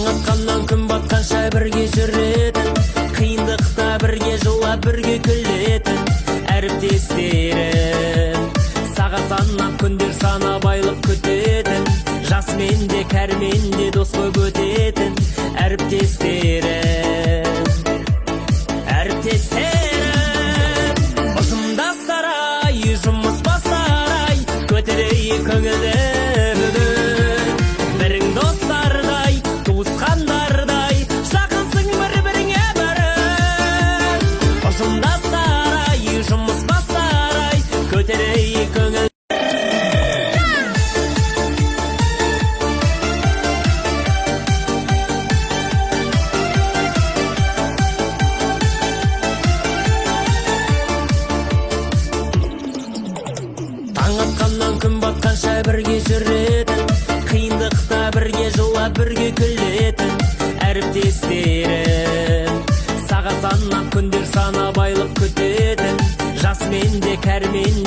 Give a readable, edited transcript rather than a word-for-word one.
Таң атқаннан күн батқанша бірге жүретін, қиындықта бірге жылап бірге күлетін әріптестерім. Сағат санап күндер санап айлық күтетін, жасмен де кәрмен де дос болып өтетін әріптестерім. Ұжымдастар-ай, жұмыс бастар-ай, көтерейік көңілді бүгін. Бірің достардай, туысқандардай, жақынсың бір-біріңе бірін. Ұжымдастар-ай, жұмыс бастар-ай, көтерейік көңілді. Таң атқаннан күн батқанша бірге жүретін, қиындықта бірге жылап бірге күлетін әріптестерім. Сағат санап күндер санап айлық күтетін, жасмен де кәрмен